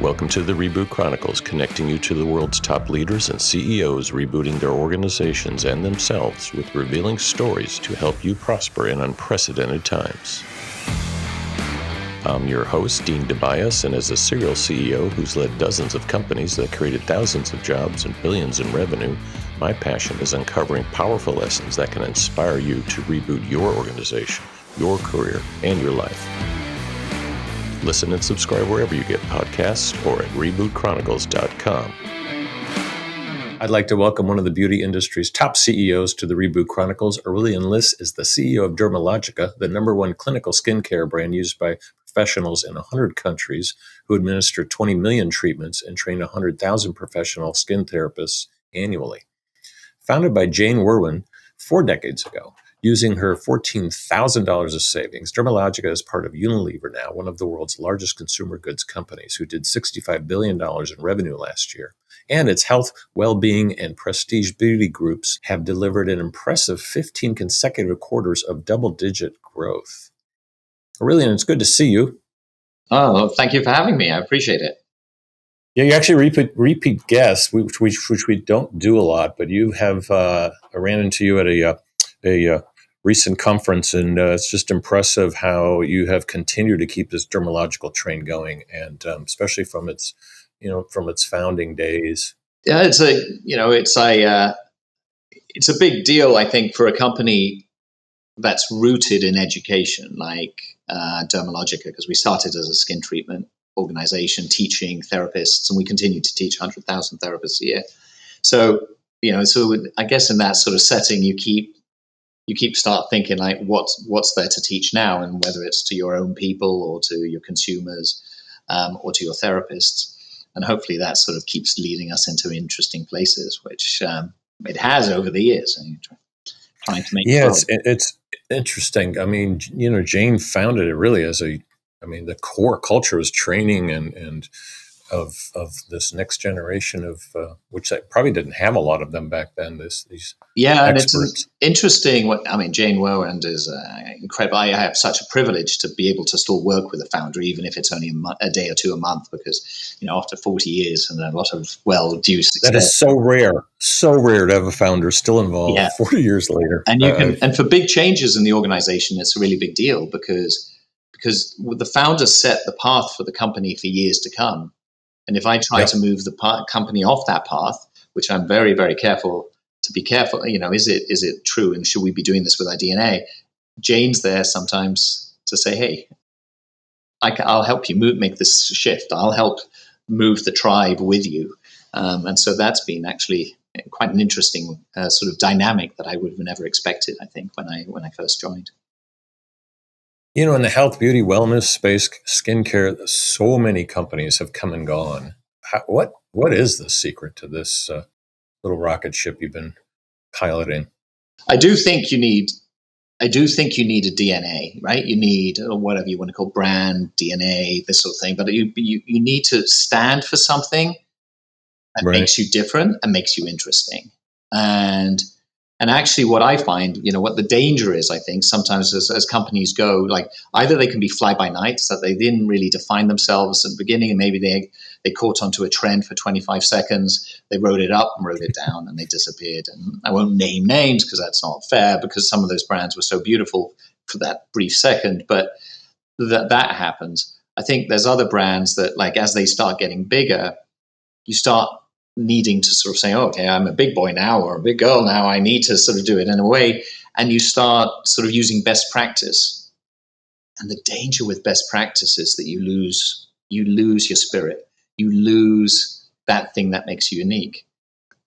Welcome to the Reboot Chronicles, connecting you to the world's top leaders and CEOs rebooting their organizations and themselves with revealing stories to help you prosper in unprecedented times. I'm your host, Dean DeBias, and as a serial CEO who's led dozens of companies that created thousands of jobs and billions in revenue, my passion is uncovering powerful lessons that can inspire you to reboot your organization, your career, and your life. Listen and subscribe wherever you get podcasts or at rebootchronicles.com. I'd like to welcome one of the beauty industry's top CEOs to the Reboot Chronicles. Aurelian Lis is the CEO of Dermalogica, the #1 clinical skincare brand used by professionals in 100 countries who administer 20 million treatments and train 100,000 professional skin therapists annually. Founded by Jane Werwin 4 decades ago, using her $14,000 of savings, Dermalogica is part of Unilever now, one of the world's largest consumer goods companies, who did $65 billion in revenue last year. And its health, well-being, and prestige beauty groups have delivered an impressive 15 consecutive quarters of double-digit growth. Aurelian, it's good to see you. Oh, thank you for having me. I appreciate it. Yeah, you actually repeat guests, which we don't do a lot, but you have I ran into you at a recent conference, and it's just impressive how you have continued to keep this dermatological train going, and especially from its founding days. Yeah, it's a big deal, I think, for a company that's rooted in education like Dermalogica, because we started as a skin treatment organization teaching therapists, and we continue to teach 100,000 therapists a year. So I guess in that sort of setting, you keep start thinking like, what's there to teach now, and whether it's to your own people or to your consumers or to your therapists. And hopefully that sort of keeps leading us into interesting places, which it has over the years. And trying to make it's interesting. I mean, Jane founded it really as the core culture is training and of this next generation of which I probably didn't have a lot of them back then. These and experts. It's interesting. Jane Werwin is incredible. I have such a privilege to be able to still work with a founder, even if it's only a day or two a month, because after 40 years and a lot of well-due success. That is so rare to have a founder still involved 40 years later. And and for big changes in the organization, it's a really big deal because the founders set the path for the company for years to come. And if I try to move the company off that path, which I'm very, very careful to be careful, is it true? And should we be doing this with our DNA? Jane's there sometimes to say, hey, I'll help you make this shift. I'll help move the tribe with you. And so that's been actually quite an interesting sort of dynamic that I would have never expected, I think, when I first joined. In the health, beauty, wellness space, skincare, so many companies have come and gone. What is the secret to this little rocket ship you've been piloting? I do think you need a DNA, right? You need whatever you want to call brand, DNA, this sort of thing. But you need to stand for something that makes you different and makes you interesting. And actually what I find, what the danger is, I think, sometimes as companies go, like either they can be fly-by-nights, that they didn't really define themselves at the beginning, and maybe they caught onto a trend for 25 seconds, they wrote it up and wrote it down, and they disappeared. And I won't name names because that's not fair, because some of those brands were so beautiful for that brief second, but that happens. I think there's other brands that, like, as they start getting bigger, you start needing to sort of say, okay, I'm a big boy now or a big girl now, I need to sort of do it in a way. And you start sort of using best practice. And the danger with best practice is that you lose your spirit. You lose that thing that makes you unique,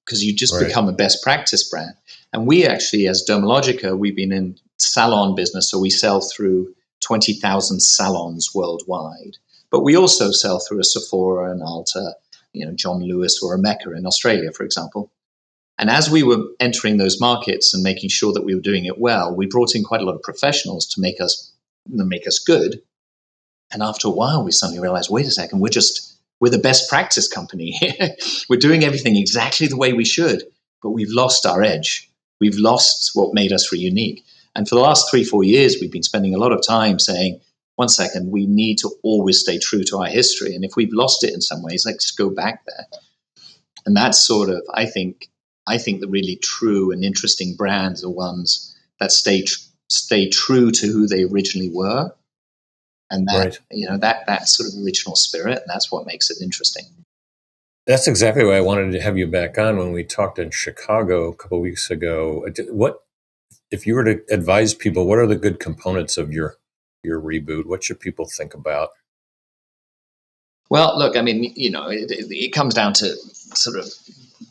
because you just become a best practice brand. And we actually, as Dermalogica, we've been in salon business. So we sell through 20,000 salons worldwide, but we also sell through a Sephora, an Ulta, John Lewis, or a Mecca in Australia, for example. And as we were entering those markets and making sure that we were doing it well, we brought in quite a lot of professionals to make us good. And after a while, we suddenly realized, wait a second, we're the best practice company. We're doing everything exactly the way we should, but we've lost our edge. We've lost what made us really unique. And for the last 3-4 years, we've been spending a lot of time saying, one second, we need to always stay true to our history. And if we've lost it in some ways, let's go back there. And that's sort of, I think the really true and interesting brands are ones that stay true to who they originally were. And that, that sort of original spirit, and that's what makes it interesting. That's exactly why I wanted to have you back on when we talked in Chicago a couple of weeks ago. What, if you were to advise people, what are the good components of your reboot? What should people think about? Well, look, I mean, it comes down to sort of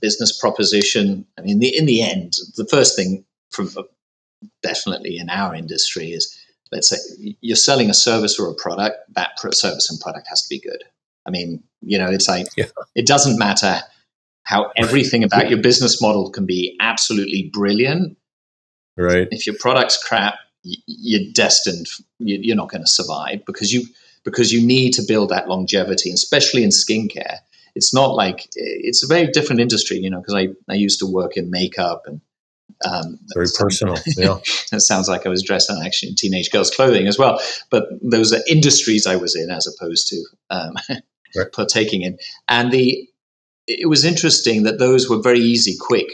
business proposition. I mean, in the end, the first thing definitely in our industry is, let's say you're selling a service or a product, that service and product has to be good. I mean, it's like, It doesn't matter how everything about your business model can be absolutely brilliant. Right. If your product's crap, you're destined, you're not going to survive because you need to build that longevity, and especially in skincare. It's not like, it's a very different industry, because I used to work in makeup and very personal. Yeah. It sounds like I was dressed in actually in teenage girls' clothing as well. But those are industries I was in as opposed to partaking in. And it was interesting that those were very easy, quick.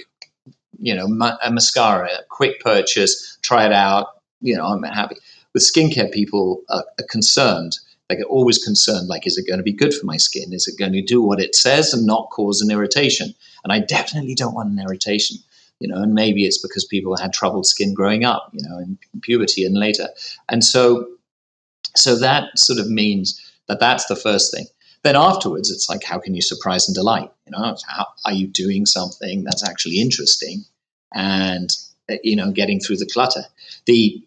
A mascara, quick purchase, try it out. I'm happy. With skincare, people are concerned. Like, always concerned. Like, is it going to be good for my skin? Is it going to do what it says and not cause an irritation? And I definitely don't want an irritation. And maybe it's because people had troubled skin growing up, in puberty and later. And so that sort of means that that's the first thing. Then afterwards, it's like, how can you surprise and delight? How are you doing something that's actually interesting and, getting through the clutter? The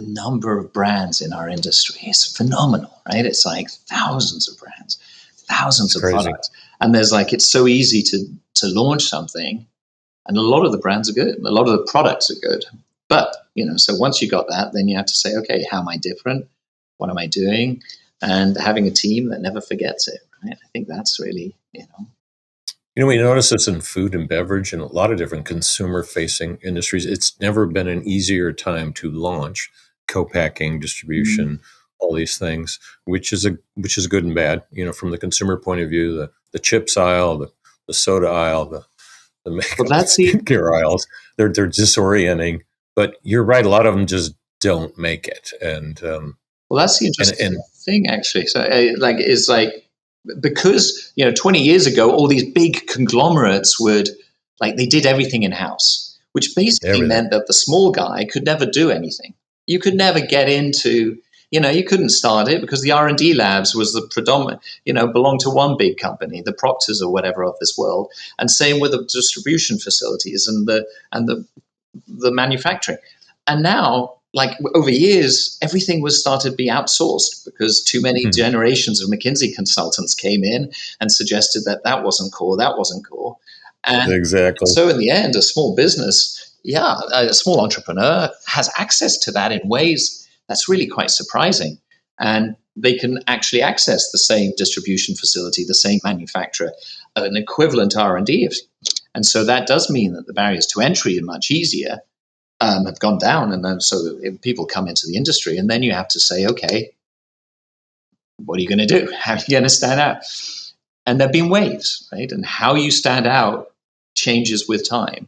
number of brands in our industry is phenomenal, right? It's like thousands of brands, thousands of products. And there's like, it's so easy to launch something. And a lot of the brands are good. A lot of the products are good. But, so once you got that, then you have to say, okay, how am I different? What am I doing? And having a team that never forgets it, right? I think that's really, we notice this in food and beverage and a lot of different consumer-facing industries. It's never been an easier time to launch co-packing, distribution, all these things, which is good and bad. From the consumer point of view, the chips aisle, the soda aisle, the makeup, skincare aisles, they're disorienting. But you're right, a lot of them just don't make it. And that's the interesting thing, actually. So, because 20 years ago, all these big conglomerates they did everything in house, which basically meant that the small guy could never do anything. You could never get into. You couldn't start it because the R&D labs was the predominant, belonged to one big company, the Proctors or whatever of this world. And same with the distribution facilities and the manufacturing. And now, like, over years, everything was started to be outsourced because too many generations of McKinsey consultants came in and suggested that wasn't core. And exactly. So in the end, a small business, a small entrepreneur has access to that in ways that's really quite surprising. And they can actually access the same distribution facility, the same manufacturer, an equivalent R&D. And so that does mean that the barriers to entry are much easier, have gone down. And then so people come into the industry, and then you have to say, okay, what are you going to do? How are you going to stand out? And there have been waves, right? And how you stand out changes with time.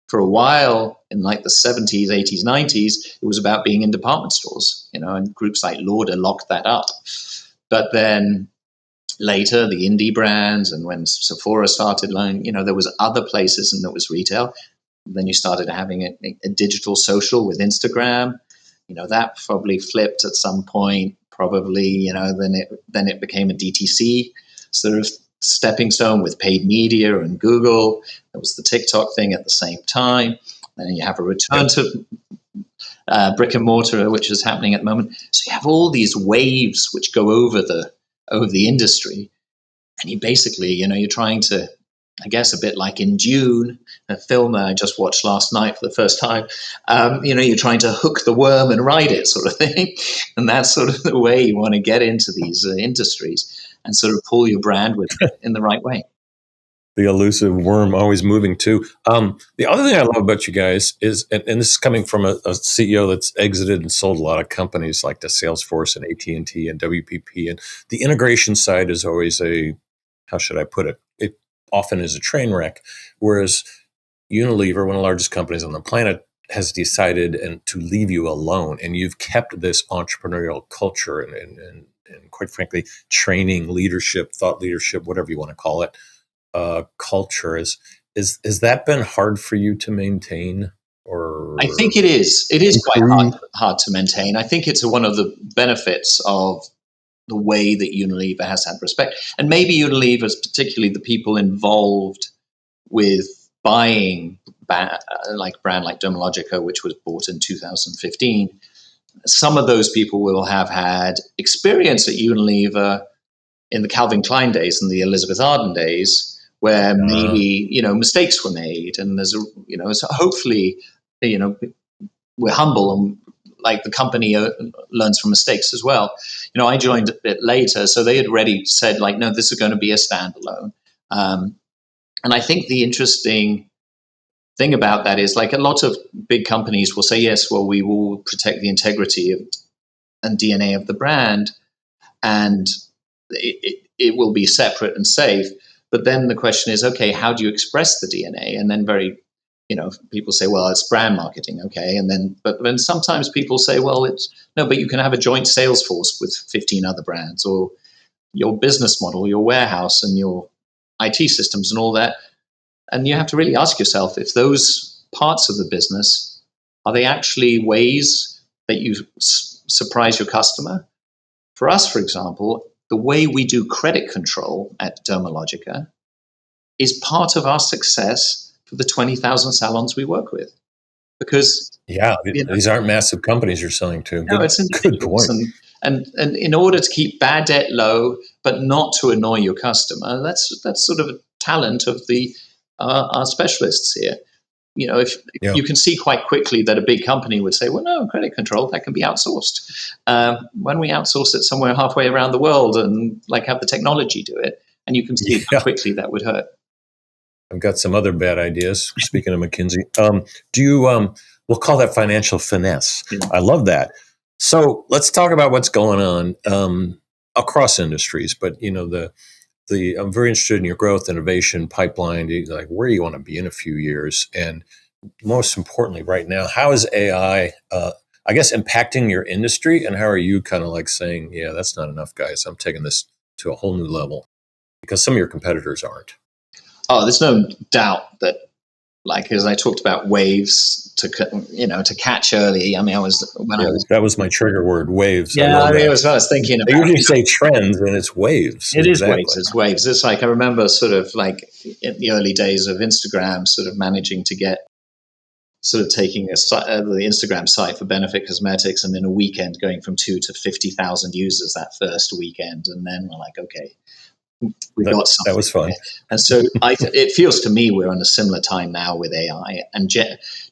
For a while, in like the 70s, 80s, 90s, it was about being in department stores, and groups like Lauder locked that up. But then later, the Indi-brands, and when Sephora started, there was other places, and there was retail. Then you started having a digital social with Instagram. That probably flipped at some point. Probably, then it became a DTC sort of stepping stone with paid media and Google. There was the TikTok thing at the same time. Then you have a return to brick and mortar, which is happening at the moment. So you have all these waves which go over the industry, and you basically, you're trying to, I guess, a bit like in Dune, a film that I just watched last night for the first time. You're trying to hook the worm and ride it, sort of thing, and that's sort of the way you want to get into these industries and sort of pull your brand in the right way. The elusive worm, always moving too. The other thing I love about you guys is, and this is coming from a CEO that's exited and sold a lot of companies like the Salesforce and AT&T and WPP, and the integration side is always how should I put it? It often is a train wreck, whereas Unilever, one of the largest companies on the planet, has decided to leave you alone, and you've kept this entrepreneurial culture and quite frankly, training, leadership, thought leadership, whatever you want to call it, culture. Is that been hard for you to maintain? Or I think it is. It is quite hard to maintain. I think it's one of the benefits of the way that Unilever has had respect, and maybe Unilever's particularly the people involved with buying like brand like Dermalogica, which was bought in 2015. Some of those people will have had experience at Unilever in the Calvin Klein days and the Elizabeth Arden days, where maybe mistakes were made, and there's so hopefully we're humble and like the company learns from mistakes as well. I joined a bit later, so they had already said like, no, this is going to be a standalone. And I think the interesting thing about that is like a lot of big companies will say, yes, well, we will protect the integrity and DNA of the brand, and it will be separate and safe. But then the question is, okay, how do you express the DNA? And then people say, well, it's brand marketing, okay. And then, but then sometimes people say, well, but you can have a joint sales force with 15 other brands, or your business model, your warehouse and your IT systems and all that. And you have to really ask yourself if those parts of the business, are they actually ways that you surprise your customer? For us, for example, the way we do credit control at Dermalogica is part of our success for the 20,000 salons we work with. Because these aren't massive companies you're selling to. No, it's individuals. And in order to keep bad debt low, but not to annoy your customer, that's sort of a talent of our specialists here. If you can see quite quickly that a big company would say, well, no, credit control, that can be outsourced. When we outsource it somewhere halfway around the world and like have the technology do it, and you can see how quickly that would hurt. I've got some other bad ideas. Speaking of McKinsey, do you, we'll call that financial finesse. Yeah. I love that. So let's talk about what's going on across industries. But, I'm very interested in your growth, innovation, pipeline, like where do you want to be in a few years? And most importantly, right now, how is AI, impacting your industry? And how are you kind of like saying, yeah, that's not enough, guys. I'm taking this to a whole new level, because some of your competitors aren't. Oh, there's no doubt that, like, as I talked about waves to catch early. I mean, that was my trigger word, waves. Yeah, it was what I was thinking about. They usually say trends, and it's waves. It is waves. It's waves. It's like I remember sort of like in the early days of Instagram, sort of managing to get taking the Instagram site for Benefit Cosmetics, and in a weekend going from 2 to 50,000 users that first weekend, and then we're like, okay. We got something. That was fun. And so it feels to me we're on a similar time now with AI, and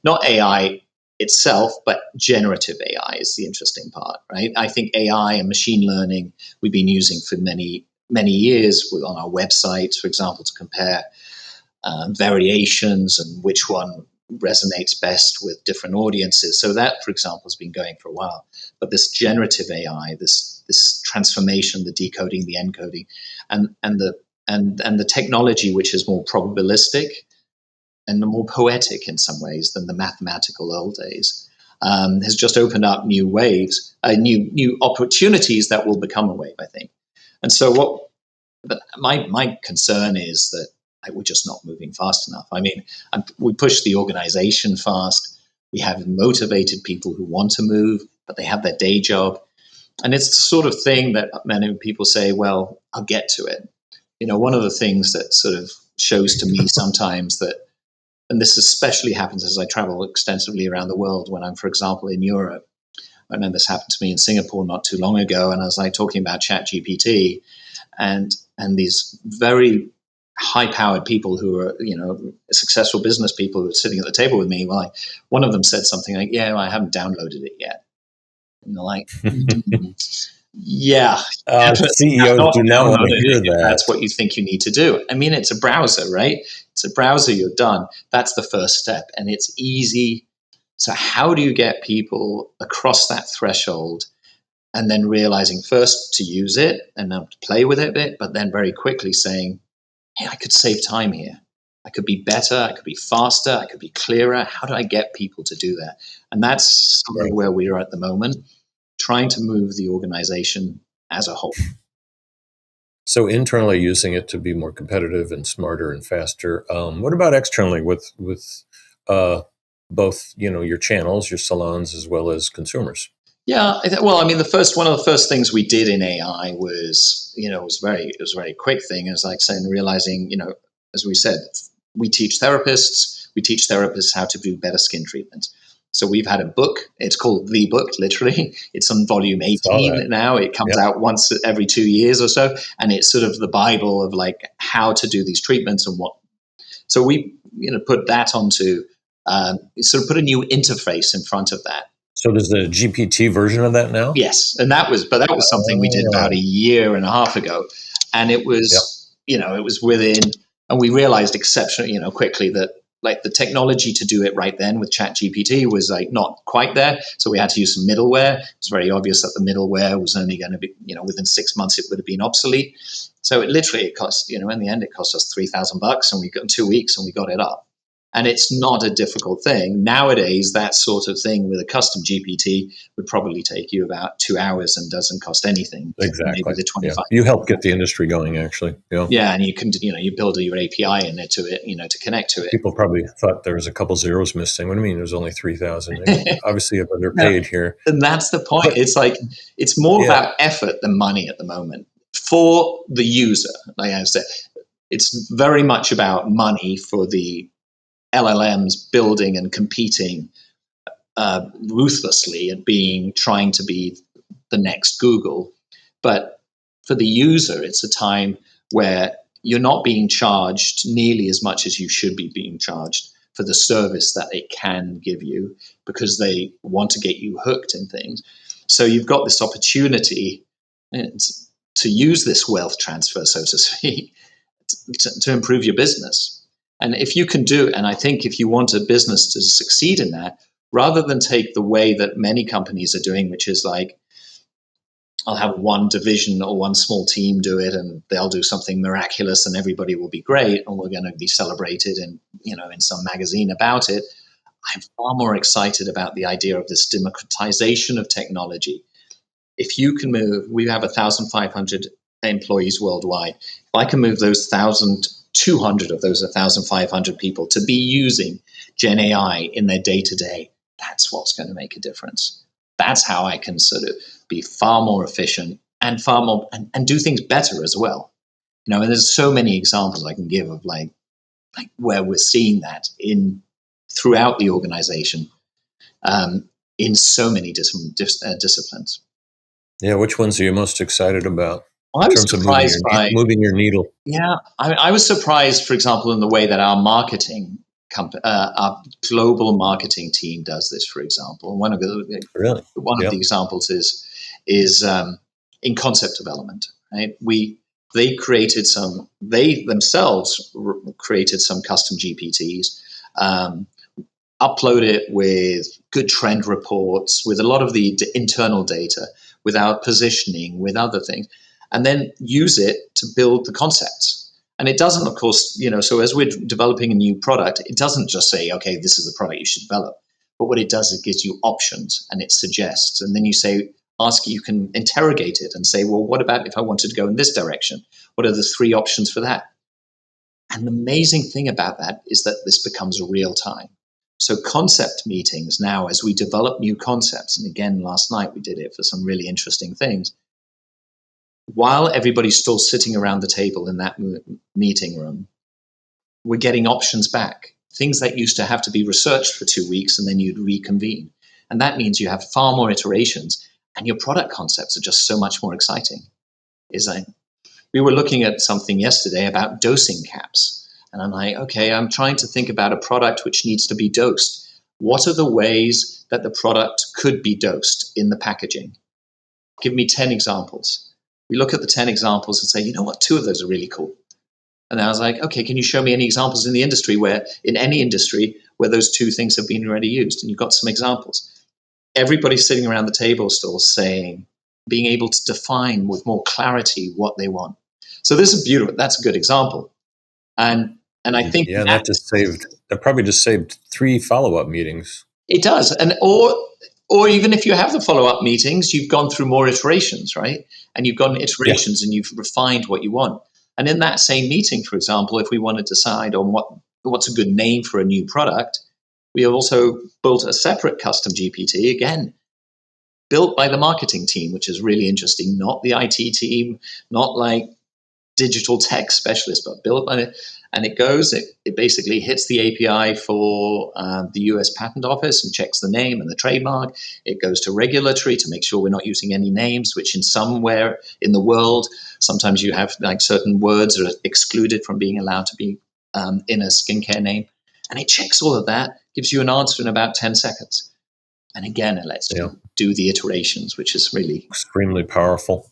not AI itself, but generative AI is the interesting part, right? I think AI and machine learning we've been using for many, many years on our website, for example, to compare variations and which one resonates best with different audiences. So that, for example, has been going for a while. But this generative AI, this transformation, the decoding, the encoding, and the technology, which is more probabilistic and more poetic in some ways than the mathematical old days, has just opened up new waves, new opportunities that will become a wave, I think. And so my concern is that we're just not moving fast enough. I mean, we push the organization fast. We have motivated people who want to move, but they have their day job. And it's the sort of thing that many people say, well, I'll get to it. One of the things that sort of shows to me sometimes that, and this especially happens as I travel extensively around the world when I'm, for example, in Europe. I know this happened to me in Singapore not too long ago, and I was like talking about ChatGPT and these very high-powered people who are, successful business people who are sitting at the table with me. Well, one of them said something like, yeah, I haven't downloaded it yet. And they're like, Yeah, CEOs not do not down want on to it hear if that. that's what you think you need to do. I mean, it's a browser, right? It's a browser, you're done. That's the first step, and it's easy. So how do you get people across that threshold and then realizing first to use it and now to play with it a bit, but then very quickly saying, hey, I could save time here. I could be better. I could be faster. I could be clearer. How do I get people to do that? And that's sort of Right. where we are at the moment, trying to move the organization as a whole. So internally using it to be more competitive and smarter and faster. What about externally with both, your channels, your salons, as well as consumers? Yeah, well, I mean, one of the first things we did in AI was, it was a very quick thing. It was like saying, realizing, as we said, we teach therapists how to do better skin treatment. So we've had a book. It's called The Book, literally. It's on volume Saw that. 18 now. It comes Yep. out once every 2 years or so, and it's sort of the Bible of like how to do these treatments and what. So we, put that onto, sort of put a new interface in front of that. So there's the GPT version of that now? Yes, and that was something we did about a Oh, year and a half ago, and it yep. was, it was within, and we realized exceptionally, quickly that like the technology to do it right then with Chat GPT was like not quite there, so we had to use some middleware. It was very obvious that the middleware was only going to be, within 6 months it would have been obsolete. So it cost, in the end, it cost us $3,000, and we got 2 weeks, and we got it up. And it's not a difficult thing. Nowadays, that sort of thing with a custom GPT would probably take you about 2 hours and doesn't cost anything, maybe Exactly. the Yeah. 25. You helped get the industry going, actually. Yeah. Yeah, and you can, you build your API in it to it, to connect to People probably thought there was a couple zeros missing. What do you mean there's only 3,000? it. Obviously, I've No, underpaid here. and that's the point. But It's like, it's more yeah, about effort than money at the moment for the user. Like I said, it's very much about money for the LLMs building and competing ruthlessly at trying to be the next Google. But for the user, it's a time where you're not being charged nearly as much as you should be being charged for the service that it can give you, because they want to get you hooked in things. So you've got this opportunity to use this wealth transfer, so to speak, to improve your business. And if you can do, and I think if you want a business to succeed in that, rather than take the way that many companies are doing, which is like, I'll have one division or one small team do it, and they'll do something miraculous, and everybody will be great, and we're going to be celebrated in some magazine about it. I'm far more excited about the idea of this democratization of technology. If you can move, we have 1,500 employees worldwide. If I can move those 1,200 of those 1,500 people to be using Gen AI in their day to day, that's what's going to make a difference. That's how I can sort of be far more efficient and far more and do things better as well. And there's so many examples I can give of like where we're seeing that in throughout the organization, in so many disciplines. yeah. Which ones are you most excited about Well, in I was terms of moving surprised by, moving your needle? yeah, I was surprised, for example, in the way that our our global marketing team does this. For example, Really? one of the Yep. examples is in concept development. Right, they themselves created some custom GPTs. Upload it with good trend reports, with a lot of the internal data, with our positioning, with other things, and then use it to build the concepts. And it doesn't, of course, so as we're developing a new product, it doesn't just say, okay, this is the product you should develop. But what it does, it gives you options and it suggests. And then you can interrogate it and say, well, what about if I wanted to go in this direction? What are the 3 options for that? And the amazing thing about that is that this becomes real time. So concept meetings now, as we develop new concepts, and again, last night we did it for some really interesting things, while everybody's still sitting around the table in that meeting room, we're getting options back. Things that used to have to be researched for 2 weeks and then you'd reconvene. And that means you have far more iterations and your product concepts are just so much more exciting. We were looking at something yesterday about dosing caps. And I'm like, okay, I'm trying to think about a product which needs to be dosed. What are the ways that the product could be dosed in the packaging? give me 10 examples. We look at the 10 examples and say, you know what, 2 of those are really cool. And I was like, okay, can you show me any examples in the industry in any industry where those 2 things have been already used? And you've got some examples. Everybody's sitting around the table still saying, being able to define with more clarity what they want. So this is beautiful. That's a good example. And I think that probably just saved 3 follow-up meetings. it does. And or even if you have the follow-up meetings, you've gone through more iterations, right? And you've gone iterations and you've refined what you want. And in that same meeting, for example, if we want to decide on what's a good name for a new product, we have also built a separate custom GPT, again, built by the marketing team, which is really interesting, not the IT team, not like digital tech specialist, but built by it. And it basically hits the API for the US Patent Office and checks the name and the trademark. It goes to regulatory to make sure we're not using any names, which in somewhere in the world, sometimes you have like certain words are excluded from being allowed to be in a skincare name. And it checks all of that, gives you an answer in about 10 seconds. And again, it lets you do the iterations, which is really extremely powerful.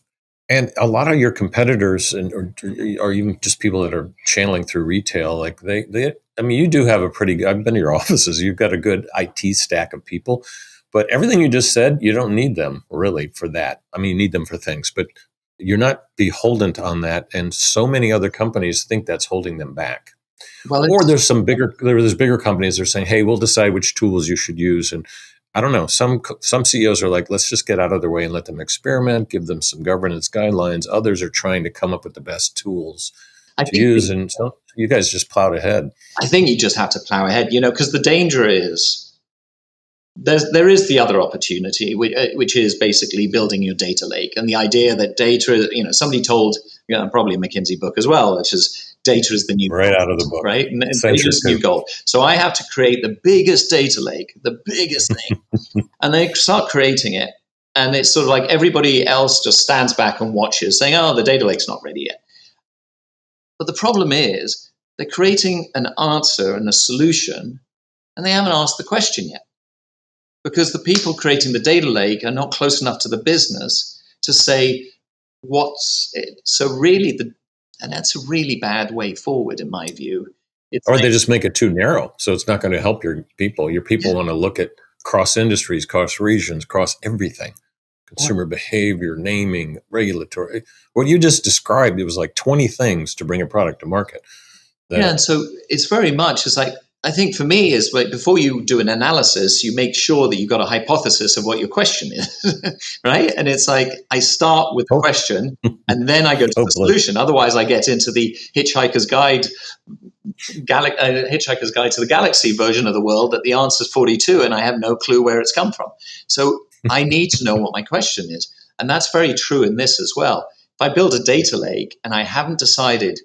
And a lot of your competitors or even just people that are channeling through retail, like you do have I've been to your offices, you've got a good IT stack of people, but everything you just said, you don't need them really for that. I mean, you need them for things, but you're not beholden on that. And so many other companies think that's holding them back. Well, or there's bigger companies that are saying, hey, we'll decide which tools you should use. And I don't know. Some CEOs are like, let's just get out of their way and let them experiment, give them some governance guidelines. Others are trying to come up with the best tools to use. And so you guys just plowed ahead. I think you just have to plow ahead, because the danger is there is the other opportunity, which is basically building your data lake. And the idea that data, somebody told, probably a McKinsey book as well, which is data is the new gold, out of the book, right? And data is the new gold. So I have to create the biggest data lake, the biggest thing, and they start creating it, and it's sort of like everybody else just stands back and watches, saying, "Oh, the data lake's not ready yet." But the problem is they're creating an answer and a solution, and they haven't asked the question yet, because the people creating the data lake are not close enough to the business to say what's it. So really and that's a really bad way forward, in my view. Or they just make it too narrow, so it's not going to help your people. Your people want to look at cross industries, cross regions, cross everything. Consumer behavior, naming, regulatory. What you just described, it was like 20 things to bring a product to market. And so it's very much, it's like, I think for me is like before you do an analysis, you make sure that you've got a hypothesis of what your question is, right? And it's like I start with the question and then I go to the solution. Otherwise, I get into the Hitchhiker's Guide to the Galaxy version of the world that the answer is 42 and I have no clue where it's come from. So I need to know what my question is. And that's very true in this as well. If I build a data lake and I haven't decided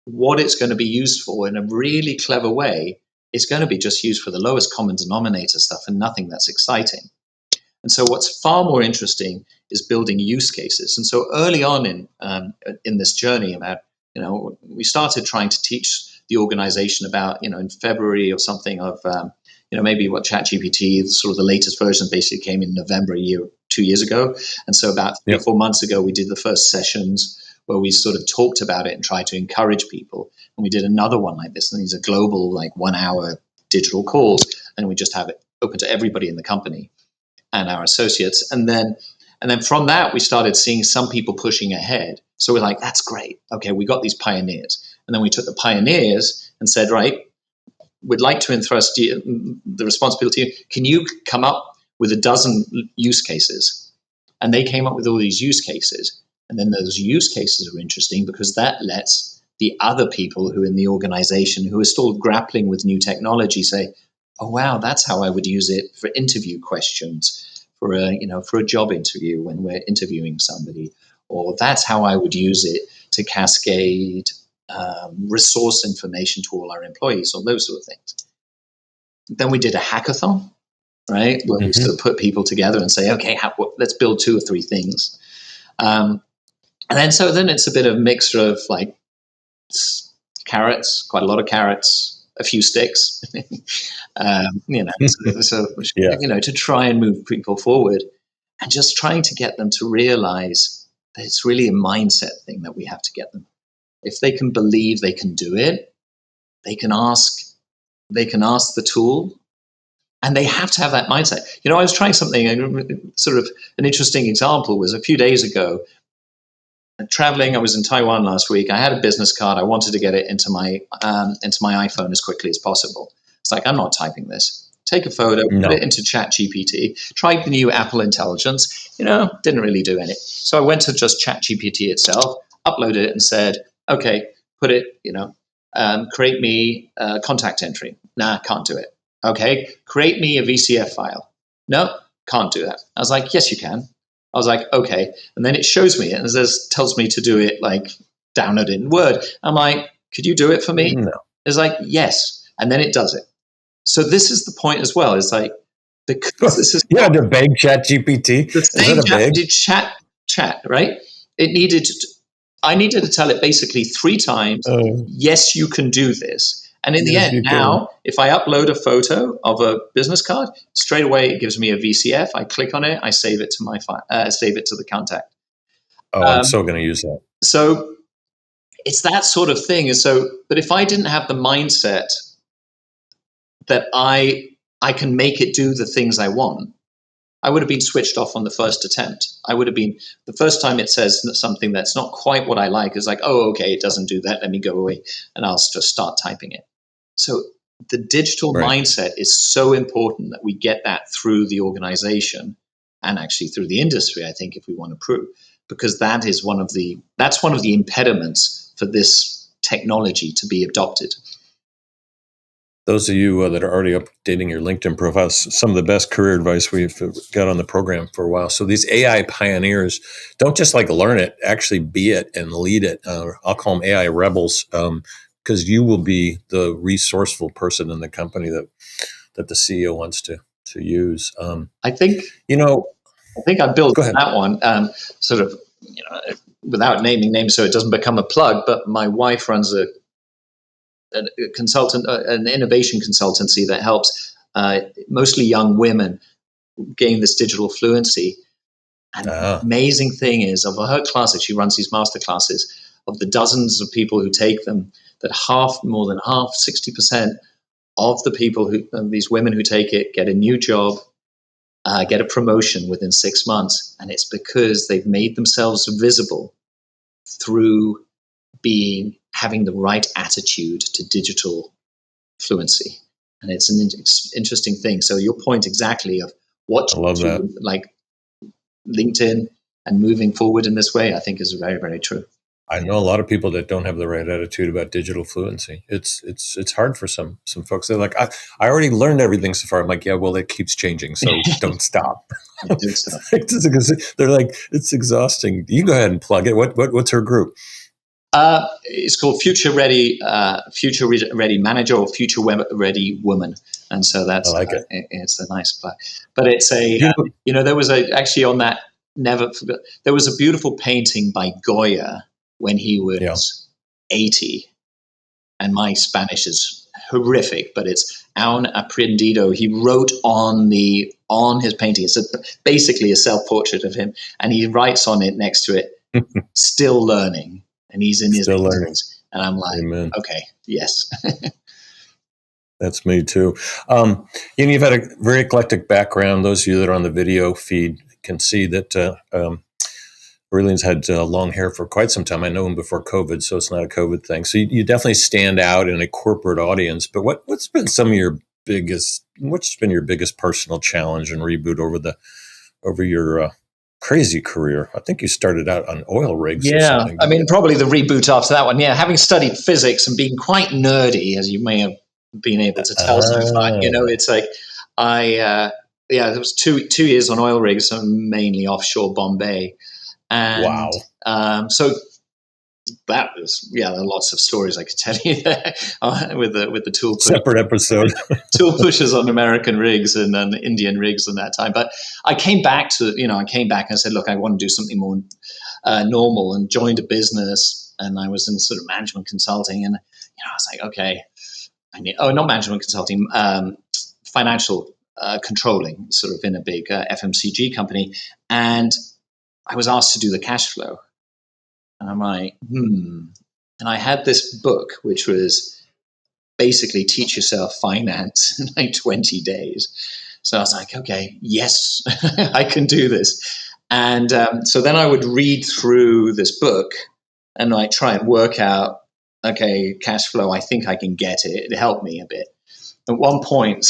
what it's going to be used for in a really clever way, it's going to be just used for the lowest common denominator stuff and nothing that's exciting. And so what's far more interesting is building use cases. And so early on in this journey about, we started trying to teach the organization about, in February or something of, maybe what ChatGPT, sort of the latest version basically came in November 2 years ago. And so about 3 or 4 months ago, we did the first sessions where we sort of talked about it and tried to encourage people. And we did another one like this. And these are global, like 1 hour digital calls. And we just have it open to everybody in the company and our associates. And then from that, we started seeing some people pushing ahead. So we're like, that's great. Okay, we got these pioneers. And then we took the pioneers and said, right, we'd like to entrust the responsibility. Can you come up with a dozen use cases? And they came up with all these use cases. And then those use cases are interesting because that lets the other people who are in the organization who are still grappling with new technology say, oh, wow, that's how I would use it for interview questions, for a job interview when we're interviewing somebody. Or that's how I would use it to cascade resource information to all our employees, or those sort of things. Then we did a hackathon, right? Where we sort of put people together and say, okay, let's build 2 or 3 things. And then it's a bit of a mixture of like carrots, quite a lot of carrots, a few sticks, to try and move people forward. and just trying to get them to realize that it's really a mindset thing that we have to get them. If they can believe they can do it, they can ask the tool, and they have to have that mindset. I was trying something, sort of an interesting example was a few days ago, traveling. I was in Taiwan last week. I had a business card. I wanted to get it into my iPhone as quickly as possible. It's like, I'm not typing this. Take a photo, put it into ChatGPT, tried the new Apple Intelligence, didn't really do anything. So I went to just ChatGPT itself, uploaded it and said, okay, put it, create me a contact entry. Nah, can't do it. Okay, create me a VCF file. No, can't do that. I was like, yes, you can. I was like, okay. And then it shows me it and tells me to do it, like download it in Word. I'm like, could you do it for me? No. It's like, yes. And then it does it. So this is the point as well. It's like, because this is you had to beg ChatGPT. the same chat, right? I needed to tell it basically 3 times, yes, you can do this. And in the end, now, if I upload a photo of a business card, straight away it gives me a VCF. I click on it, I save it to my save it to the contact. I'm so going to use that. So it's that sort of thing. And so, but if I didn't have the mindset that I can make it do the things I want, I would have been switched off on the first attempt. I would have been, the first time it says something that's not quite what I like, is like, oh, okay, it doesn't do that. Let me go away. And I'll just start typing it. So the digital mindset is so important that we get that through the organization and actually through the industry, I think, if we want to prove, because that's one of the impediments for this technology to be adopted. Those of you that are already updating your LinkedIn profiles, some of the best career advice we've got on the program for a while. So these AI pioneers don't just like learn it, actually be it and lead it. I'll call them AI rebels, because you will be the resourceful person in the company that the CEO wants to use. I think I built that one sort of, without naming names so it doesn't become a plug, but my wife runs a consultant, an innovation consultancy that helps mostly young women gain this digital fluency. And the amazing thing is, of her classes, she runs these master classes, of the dozens of people who take them, that more than half, 60% of the people these women who take it, get a new job, get a promotion within 6 months. And it's because they've made themselves visible through having the right attitude to digital fluency. And it's an interesting thing. So your point exactly of what like LinkedIn and moving forward in this way, I think is very, very true. I know a lot of people that don't have the right attitude about digital fluency. It's hard for some folks. They're like, I already learned everything so far. I'm like, yeah, well, it keeps changing, so don't stop. They're like, it's exhausting. You go ahead and plug it. What's her group? It's called Future Ready Manager or Future Ready Woman, and so that's I like it. It's a nice play, but it's a there was actually on that there was a beautiful painting by Goya when he was 80, and my Spanish is horrific, but it's aun aprendido. He wrote on his painting. It's basically a self-portrait of him, and he writes on it next to it, "Still learning." And he's in his learning. And I'm like, Amen. Okay, yes. That's me too. You've had a very eclectic background. Those of you that are on the video feed can see that Aurelian's had long hair for quite some time. I know him before COVID, so it's not a COVID thing. So you definitely stand out in a corporate audience. But what's been your biggest personal challenge in Reboot over your crazy career? I think you started out on oil rigs. Yeah, or something. I mean, probably the reboot after that one. Yeah, having studied physics and being quite nerdy, as you may have been able to tell so far. It's like there was two years on oil rigs, mainly offshore Bombay, and so that was there are lots of stories I could tell you there with the tool separate episode tool pushers on American rigs and then Indian rigs in that time. But I came back and I said, look, I want to do something more normal, and joined a business, and I was in sort of management consulting, and I was like, okay, not management consulting, financial controlling, sort of in a big FMCG company. And I was asked to do the cash flow. And I'm like, And I had this book, which was basically Teach Yourself Finance in like 20 days. So I was like, okay, yes, I can do this. And so then I would read through this book and like try and work out, okay, cash flow, I think I can get it. It helped me a bit. At one point,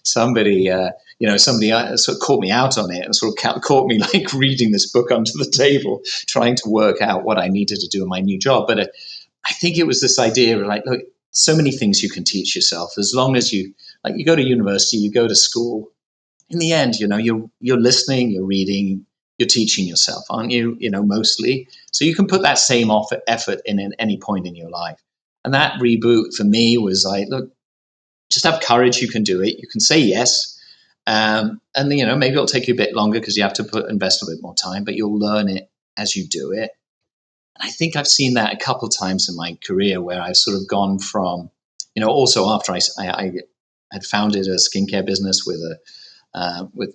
somebody sort of caught me out on it and sort of caught me like reading this book under the table, trying to work out what I needed to do in my new job. But I think it was this idea of like, look, so many things you can teach yourself as long as you go to university, you go to school. In the end, you're listening, you're reading, you're teaching yourself, aren't you? Mostly. So you can put that same effort in at any point in your life. And that reboot for me was like, look, just have courage. You can do it. You can say yes. And maybe it'll take you a bit longer because you have to invest a bit more time, but you'll learn it as you do it. And I think I've seen that a couple of times in my career where I've sort of gone from, also after I had founded a skincare business with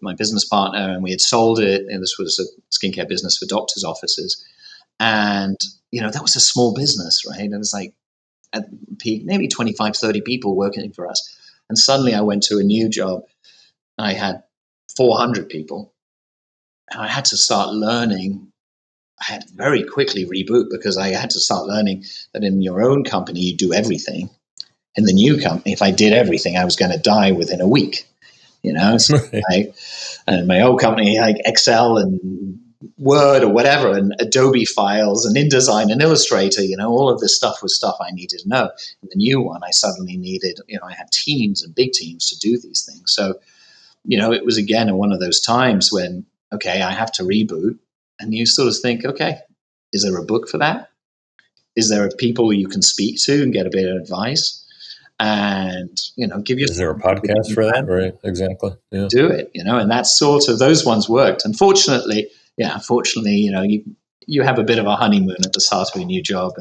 my business partner, and we had sold it. And this was a skincare business for doctors' offices. And, that was a small business, right? It was like at peak, maybe 25, 30 people working for us. And suddenly I went to a new job. I had 400 people. And I had to start learning. I had to very quickly reboot because I had to start learning that in your own company, you do everything. In the new company, if I did everything, I was going to die within a week. So and my old company, like Excel and Word or whatever, and Adobe files and InDesign and Illustrator, all of this stuff was stuff I needed to know. In the new one, I suddenly needed, I had teams and big teams to do these things. So, it was again one of those times when, okay, I have to reboot. And you sort of think, okay, is there a book for that? Is there people you can speak to and get a bit of advice? And, give you. Is there a podcast for that? Right. Exactly. Yeah. Do it, and that's sort of, those ones worked. Unfortunately, you have a bit of a honeymoon at the start of a new job.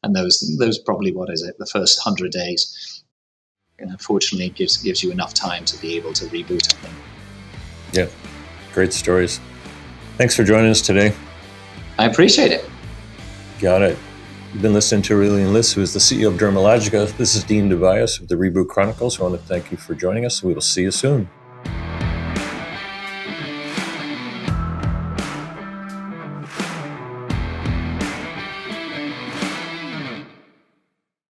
And those probably, what is it? The first 100 days, fortunately gives you enough time to be able to reboot, I think. Yeah. Great stories. Thanks for joining us today. I appreciate it. Got it. You've been listening to Aurelian Lis, who is the CEO of Dermalogica. This is Dean DeVias of the Reboot Chronicles. I want to thank you for joining us. We will see you soon.